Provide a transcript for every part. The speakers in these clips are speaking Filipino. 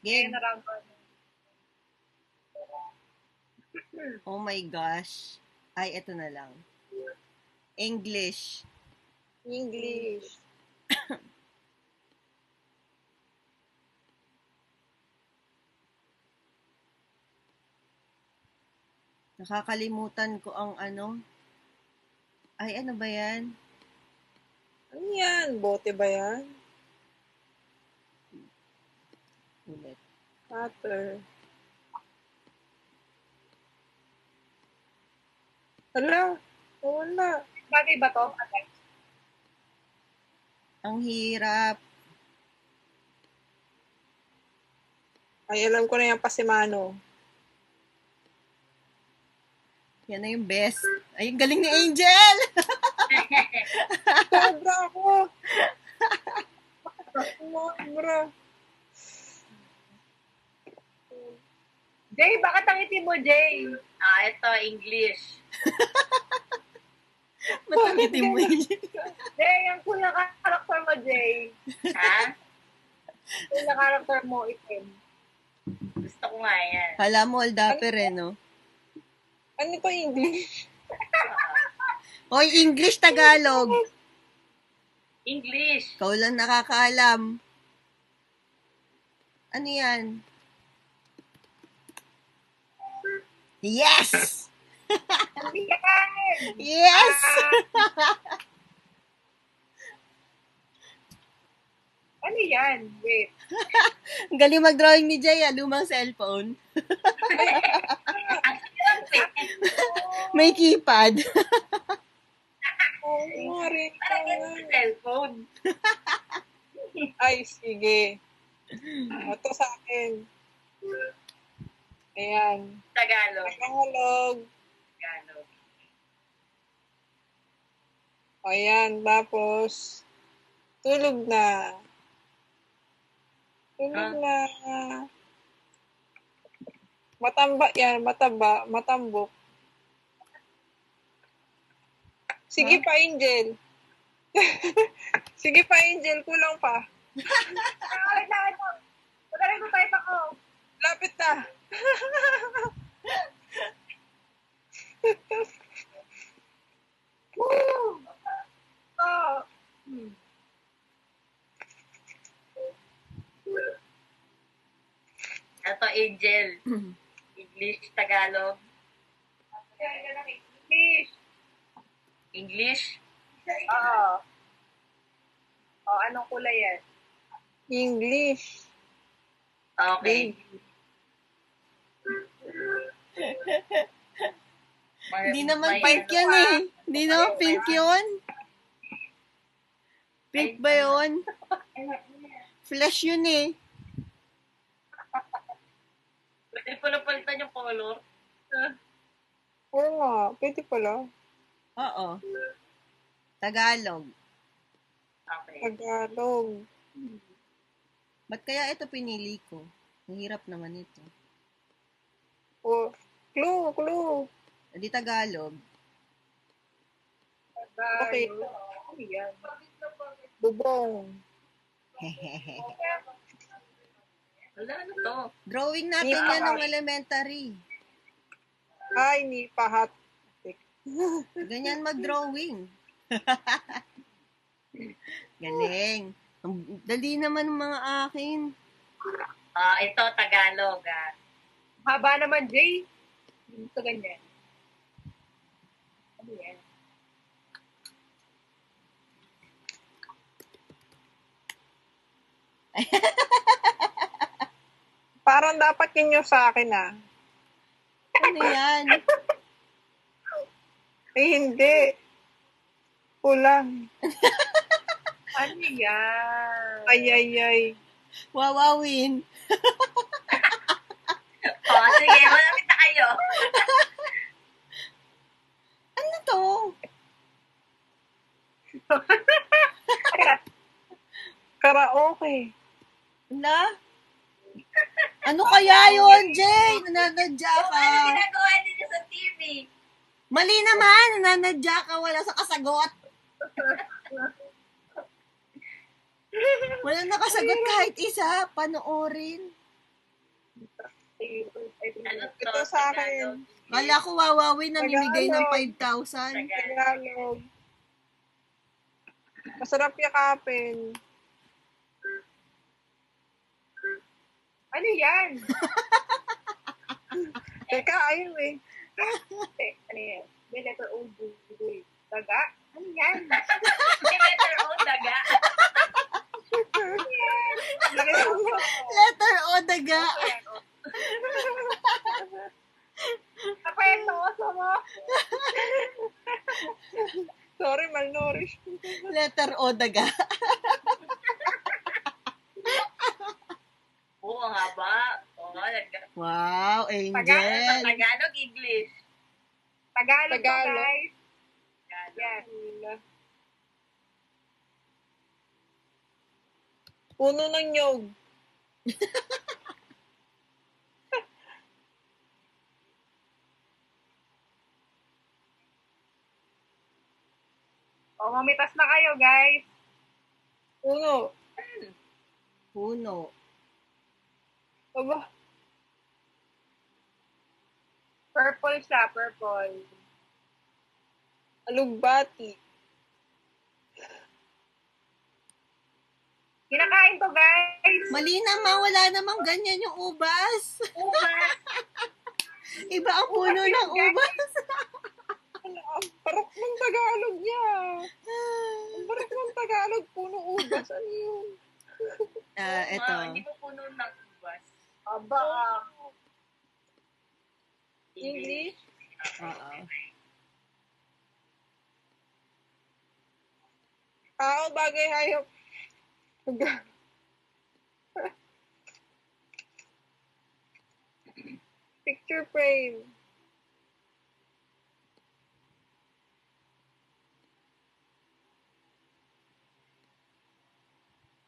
Game. Oh my gosh. Ay, eto na lang. English. English. Nakakalimutan ko ang ano. Ay, ano ba yan? Ano yan? Bote ba yan? Ulit. Water. Wala. Wala. Bagay ba to? Ang hirap. Ay, alam ko na yan, Pasimano. Yan na yung best. Ay, ang galing ni Angel! Sobra ako. Sobra. Jay, bakit ang itim mo, Jay? Ito, English. Matangitin mo yun. Jay, ang cool na karakter mo, Jay. Ha? Cool na karakter mo, itim. Gusto ko nga yan. Hala mo, Aldaper eh, no? Ano to English? Hoy, English, Tagalog. English. Ikaw lang nakakaalam. Ano yan? Yes! Yes! Ano yan? Wait. Ang galing mag-drawing ni Jay, lumang cellphone. May keypad. Oo, rin. Cellphone. Ay, sige. Ito sa akin. Ayan. Tagalog. Tagalog. Tagalog. Ayan, tapos, tulog na. Tulog na. Matamba yan, matambok. Sige pa, Angel. Sige pa, Angel. Kulang pa. Wait lang. Magaling ko type ako. Lapit na. Woo! Oh. Ito, Angel. English, Tagalog. English. English. Oo. Oh, anong kulay yan? English. Okay. Hindi naman pink yan eh. Hindi naman pink yun. Pink ba yun? Flash yun eh. Pwede pala palitan yung color. Oo nga, pwede pala. Oo. Tagalog. Okay. Tagalog. Ba't kaya ito pinili ko? Ang hirap naman ito. Oh, clue. Di Tagalog. Okay. Ano yan? Bubong. Wala, ano to? Drawing natin yan ng elementary. Ay, ni pahat. Ganyan mag-drawing. Galing. Ang dali naman ng mga akin. Ito, Tagalog. Haba naman, Jay. Ito ganyan. Ano yan? Parang dapat yun yung sa akin ah. Ano yan? Eh, hindi. Kulang. Ano yan? Ay. Wawawin. Sige, malapit na kayo. Ano to? Karaoke. Wala? Ano kaya yun, Jay? Nananadya ka. Ano ginagawa nila sa TV? Mali naman. Nananadya ka. Wala sa kasagot. Wala nakasagot kahit isa. Panoorin. Ano to? Ito sa akin. Tagalog. Kala ko Wawawi namimigay ng Tagalog. 5,000. Tagalog. Masarap yakapin. Ano yan? Teka, ayun eh. Ano yan? May letter O, dugoy. Daga? Ano yan? May letter O, daga. Letter O, daga. Kapwesto, oso mo. Sorry, malnourished. Letter O, daga. Oo, ang haba. Oo, Wow, Angel. Tagalog, English. Tagalog, Tagalog. guys. Tagalog. Yan. Puno ng nyog. O, mamitas na kayo, guys. Puno. Puno. Aba, Purple siya, purple. alugbati. Kinakain to, guys. Mali naman, wala namang ganyan yung ubas. Ubas. Iba ang puno ng ubas. Ano, ang parak ng Tagalog niya. Ang parak ng Tagalog, puno ubas. Ano yun? Ito. Hindi mo puno ng ubas. Aba. English? Oo. Tao, bagay, hayop. Picture frame.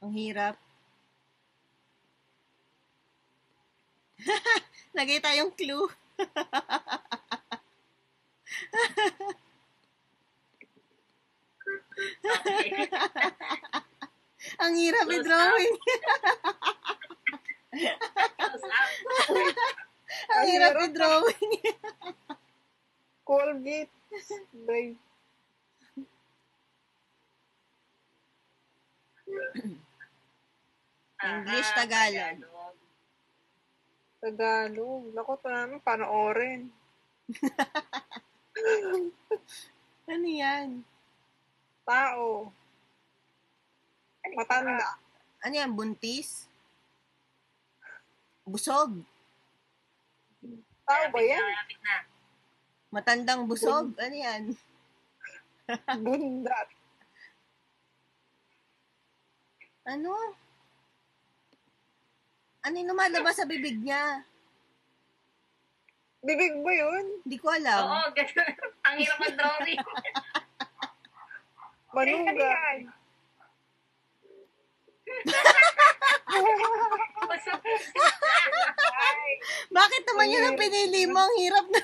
Ang hirap. Lagay tayong clue. Okay. Ang hirap Close i-drawing. Close up. Ang hirap i-drawing. Colgate. Brave. English, Ah, Tagalog. Tagalog. Naku, ito namin panoorin. Ano yan? Tao. Matanda. Ano yan? Buntis? Busog? Tao ba yan? Malapit na. Matandang busog? Ano yan? Bundat. Ano? Ano yung lumalabas sa bibig niya? Bibig ba yun? Hindi ko alam. Oo, ganun. Ang hirap mag-drawing. Ano Manuga. yan? Ay, Bakit naman yun ang pinili mo? Ang hirap na.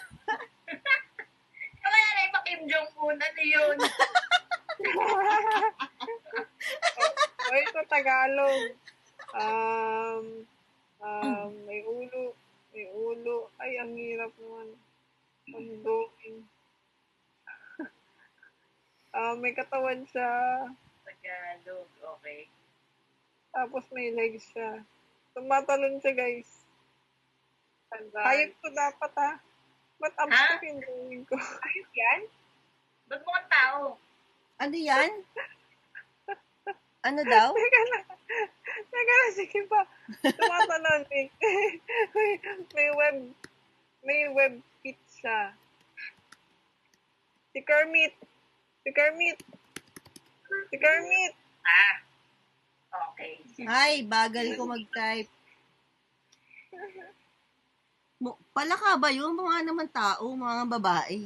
Kaya na ipa Kim Jong-un. Ano yun? O, ito Tagalog. May ulo. May ulo. Ay, ang hirap naman. Mag-drawing. May katawan siya. Tagalog. Okay. Tapos may legs siya. Tumatalon siya, guys. Hayop ko dapat, ha? Ba't abstract yung drawing ko? ayos yan? Ba't mo kang tao? Ano yan? Ano daw? Teka na, sige pa. Tumatalon eh. May web feet siya. Si Kermit. Si Kermit. Si Kermit. Ah. Okay. Ay, bagal ko mag-type. Palaka ba yun? Mga naman tao, mga babae.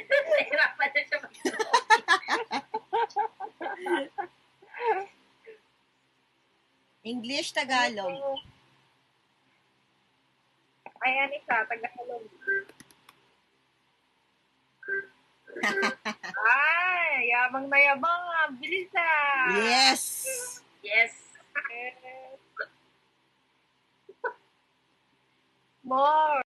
Nahirapan na siya mag-drawing. English, Tagalog. Ay, ano siya? Tagalog. Ay, yabang na yabang. Bilis ah. Yes! Yes. More.